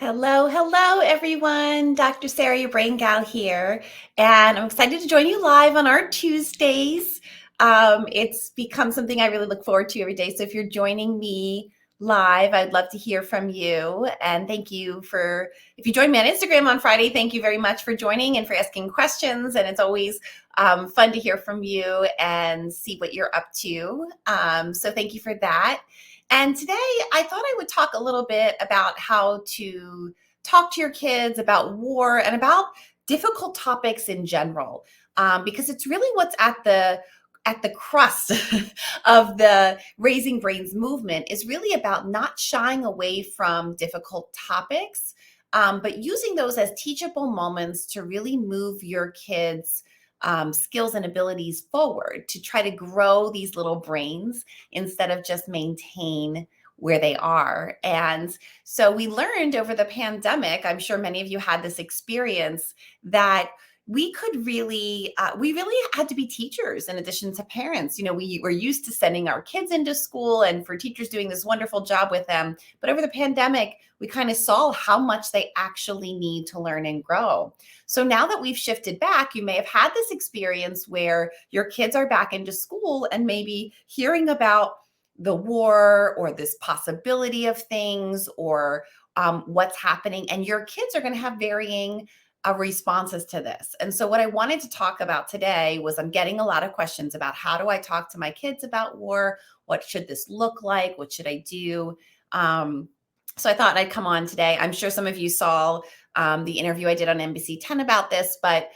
Hello, hello, everyone. Dr. Sarah, your brain gal here, and I'm excited to join you live on our Tuesdays. It's become something I really look forward to every day. So if you're joining me live, I'd love to hear from you. And thank you if you join me on Instagram on Friday, thank you very much for joining and for asking questions. And it's always fun to hear from you and see what you're up to. So thank you for that. And today I thought I would talk a little bit about how to talk to your kids about war and about difficult topics in general, because it's really what's at the crust of the Raising Brains movement is really about not shying away from difficult topics, but using those as teachable moments to really move your kids' skills and abilities forward to try to grow these little brains instead of just maintain where they are. And so we learned over the pandemic, I'm sure many of you had this experience, that we really had to be teachers in addition to parents. We were used to sending our kids into school and for teachers doing this wonderful job with them. But over the pandemic, we kind of saw how much they actually need to learn and grow. So now that we've shifted back, you may have had this experience where your kids are back into school and maybe hearing about the war or this possibility of things or what's happening. And your kids are going to have varying responses to this. And so what I wanted to talk about today was I'm getting a lot of questions about how do I talk to my kids about war? What should this look like? What should I do? So I thought I'd come on today. I'm sure some of you saw the interview I did on NBC 10 about this, but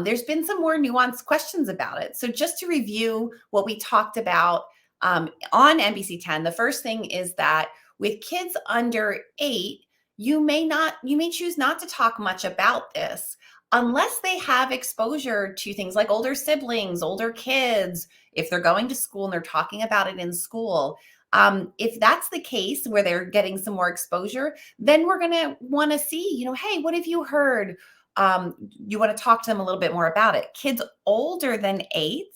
there's been some more nuanced questions about it. So just to review what we talked about on NBC 10, the first thing is that with kids under 8, you may choose not to talk much about this unless they have exposure to things like older siblings, older kids, if they're going to school and they're talking about it in school. If that's the case where they're getting some more exposure, then we're going to want to see, hey, what have you heard? You want to talk to them a little bit more about it. Kids older than 8,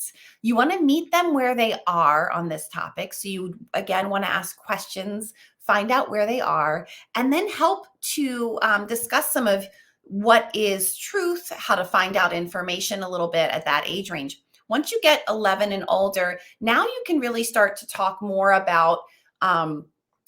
you want to meet them where they are on this topic. So you, again, want to ask questions, find out where they are, and then help to discuss some of what is truth, how to find out information a little bit at that age range. Once you get 11 and older, now you can really start to talk more about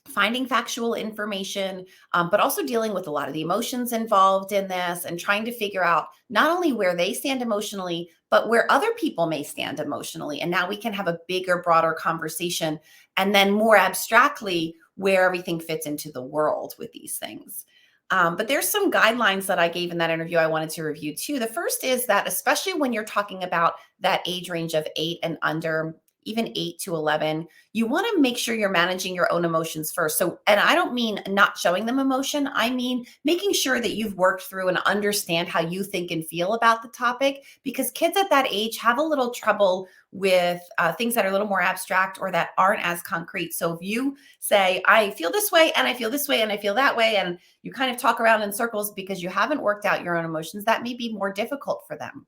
finding factual information, but also dealing with a lot of the emotions involved in this and trying to figure out not only where they stand emotionally, but where other people may stand emotionally. And now we can have a bigger, broader conversation, and then more abstractly, where everything fits into the world with these things. But there's some guidelines that I gave in that interview I wanted to review too. The first is that especially when you're talking about that age range of 8 and under, even 8 to 11, you want to make sure you're managing your own emotions first. So, and I don't mean not showing them emotion. I mean making sure that you've worked through and understand how you think and feel about the topic, because kids at that age have a little trouble with things that are a little more abstract or that aren't as concrete. So if you say, I feel this way and I feel this way and I feel that way, and you kind of talk around in circles because you haven't worked out your own emotions, that may be more difficult for them.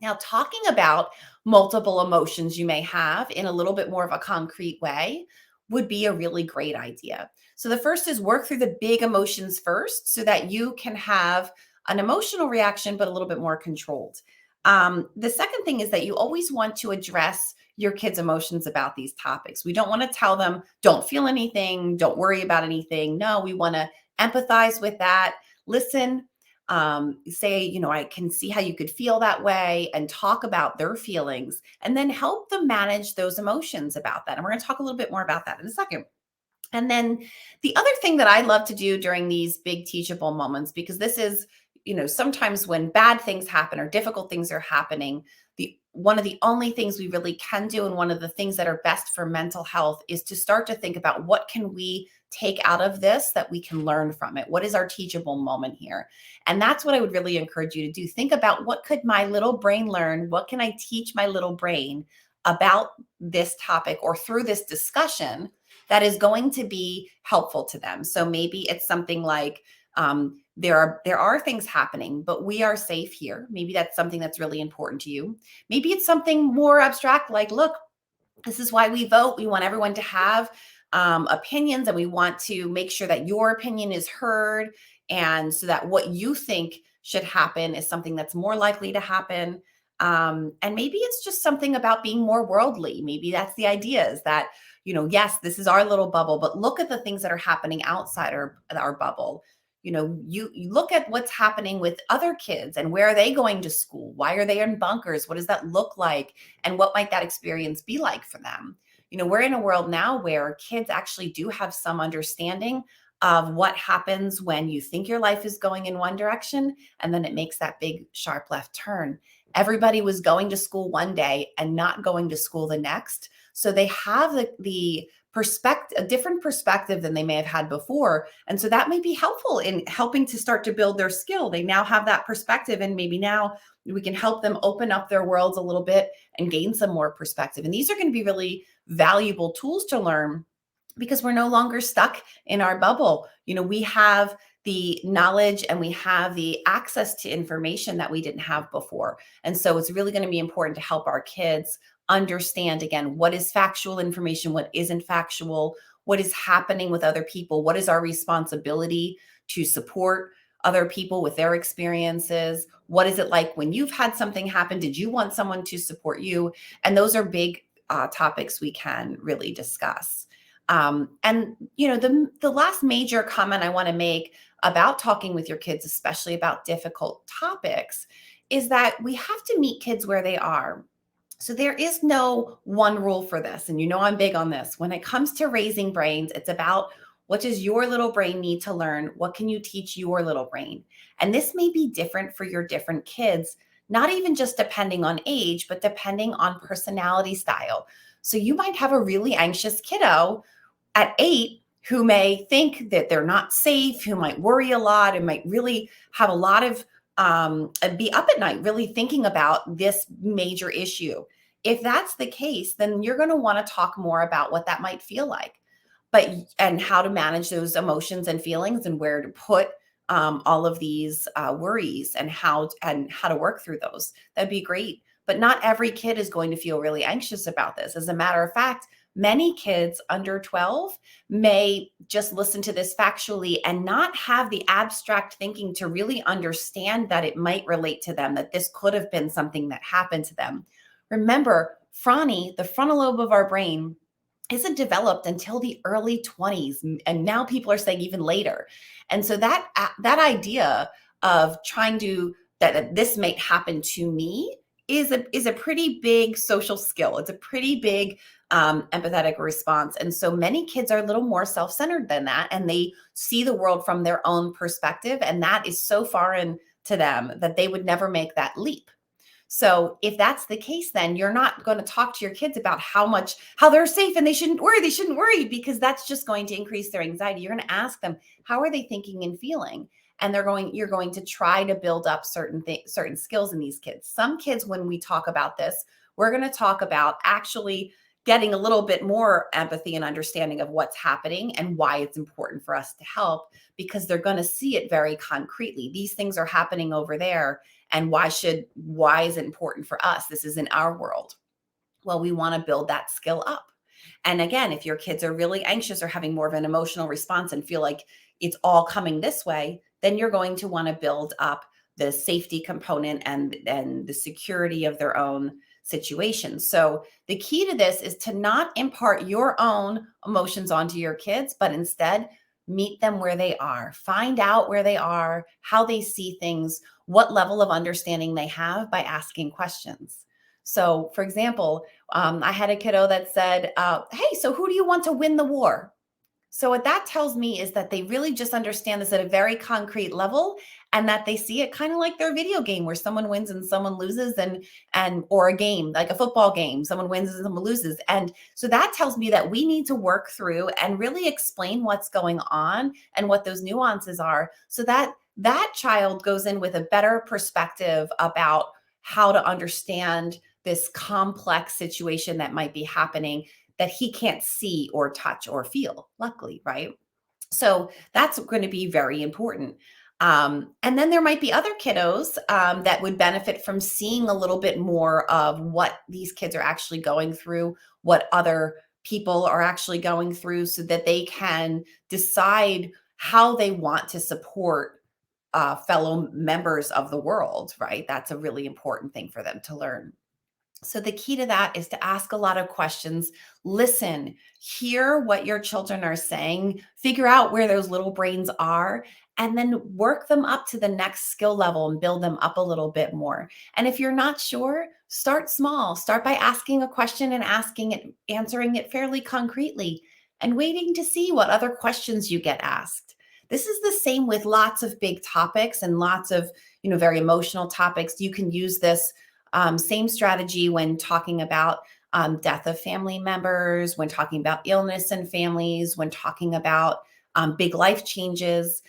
Now, talking about multiple emotions you may have in a little bit more of a concrete way would be a really great idea. So the first is work through the big emotions first so that you can have an emotional reaction, but a little bit more controlled. The second thing is that you always want to address your kids' emotions about these topics. We don't want to tell them, don't feel anything, don't worry about anything. No, we want to empathize with that, listen, say, I can see how you could feel that way, and talk about their feelings, and then help them manage those emotions about that. And we're going to talk a little bit more about that in a second. And then the other thing that I love to do during these big teachable moments, because this is, sometimes when bad things happen or difficult things are happening, one of the only things we really can do, and one of the things that are best for mental health, is to start to think about what can we take out of this that we can learn from it? What is our teachable moment here? And that's what I would really encourage you to do. Think about, what could my little brain learn? What can I teach my little brain about this topic or through this discussion that is going to be helpful to them? So maybe it's something like, there are things happening, but we are safe here. Maybe that's something that's really important to you. Maybe it's something more abstract, like, look, this is why we vote. We want everyone to have opinions, and we want to make sure that your opinion is heard, and so that what you think should happen is something that's more likely to happen. And maybe it's just something about being more worldly. Maybe that's the idea, is that, yes, this is our little bubble, but look at the things that are happening outside our bubble. You look at what's happening with other kids, and where are they going to school? Why are they in bunkers? What does that look like? And what might that experience be like for them? We're in a world now where kids actually do have some understanding of what happens when you think your life is going in one direction and then it makes that big sharp left turn. Everybody was going to school one day and not going to school the next. So they have the perspective, a different perspective than they may have had before. And so that may be helpful in helping to start to build their skill. They now have that perspective, and maybe now we can help them open up their worlds a little bit and gain some more perspective. And these are going to be really valuable tools to learn, because we're no longer stuck in our bubble. We have the knowledge and we have the access to information that we didn't have before. And so it's really going to be important to help our kids understand, again, what is factual information, what isn't factual, what is happening with other people, what is our responsibility to support other people with their experiences, what is it like when you've had something happen, did you want someone to support you? And those are big topics we can really discuss. And the last major comment I want to make about talking with your kids, especially about difficult topics, is that we have to meet kids where they are. So there is no one rule for this. And I'm big on this. When it comes to raising brains, it's about, what does your little brain need to learn? What can you teach your little brain? And this may be different for your different kids, not even just depending on age, but depending on personality style. So you might have a really anxious kiddo at 8 who may think that they're not safe, who might worry a lot, and might really have a lot of be up at night really thinking about this major issue. If that's the case, then you're going to want to talk more about what that might feel like, and how to manage those emotions and feelings, and where to put all of these worries, and how to work through those. That'd be great. But not every kid is going to feel really anxious about this. As a matter of fact, many kids under 12 may just listen to this factually and not have the abstract thinking to really understand that it might relate to them, that this could have been something that happened to them. Remember, Franny, the frontal lobe of our brain, isn't developed until the early 20s. And now people are saying even later. And so that idea of that this might happen to me is a pretty big social skill. It's a pretty big empathetic response. And so many kids are a little more self-centered than that, and they see the world from their own perspective. And that is so foreign to them that they would never make that leap. So if that's the case, then you're not going to talk to your kids about how they're safe and they shouldn't worry, because that's just going to increase their anxiety. You're going to ask them, how are they thinking and feeling? And you're going to try to build up certain skills in these kids. Some kids, when we talk about this, we're going to talk about actually getting a little bit more empathy and understanding of what's happening and why it's important for us to help, because they're going to see it very concretely. These things are happening over there. And why is it important for us? This is in our world. Well, we want to build that skill up. And again, if your kids are really anxious or having more of an emotional response and feel like it's all coming this way, then you're going to want to build up the safety component and the security of their own situation. So the key to this is to not impart your own emotions onto your kids, but instead meet them where they are. Find out where they are, how they see things, what level of understanding they have, by asking questions. So, for example, I had a kiddo that said, hey, so who do you want to win the war? So what that tells me is that they really just understand this at a very concrete level, and that they see it kind of like their video game where someone wins and someone loses, or a game, like a football game, someone wins and someone loses. And so that tells me that we need to work through and really explain what's going on and what those nuances are, so that that child goes in with a better perspective about how to understand this complex situation that might be happening that he can't see or touch or feel, luckily, right? So that's going to be very important. And then there might be other kiddos that would benefit from seeing a little bit more of what these kids are actually going through, what other people are actually going through so that they can decide how they want to support fellow members of the world, right? That's a really important thing for them to learn. So the key to that is to ask a lot of questions, listen, hear what your children are saying, figure out where those little brains are, and then work them up to the next skill level and build them up a little bit more. And if you're not sure, start small. Start by asking a question and answering it fairly concretely, and waiting to see what other questions you get asked. This is the same with lots of big topics and lots of, very emotional topics. You can use this same strategy when talking about death of family members, when talking about illness in families, when talking about big life changes.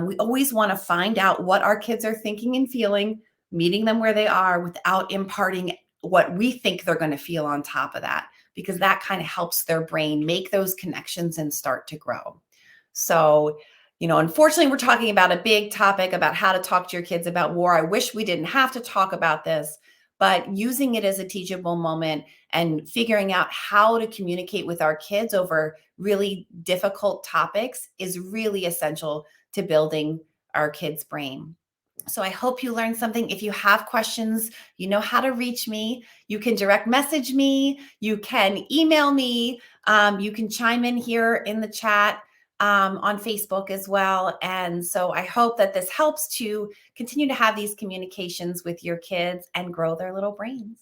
We always want to find out what our kids are thinking and feeling, meeting them where they are without imparting what we think they're going to feel on top of that, because that kind of helps their brain make those connections and start to grow. So, unfortunately, we're talking about a big topic about how to talk to your kids about war. I wish we didn't have to talk about this, but using it as a teachable moment and figuring out how to communicate with our kids over really difficult topics is really essential to building our kids' brain. So I hope you learned something. If you have questions, you know how to reach me. You can direct message me. You can email me. You can chime in here in the chat on Facebook as well. And so I hope that this helps to continue to have these communications with your kids and grow their little brains.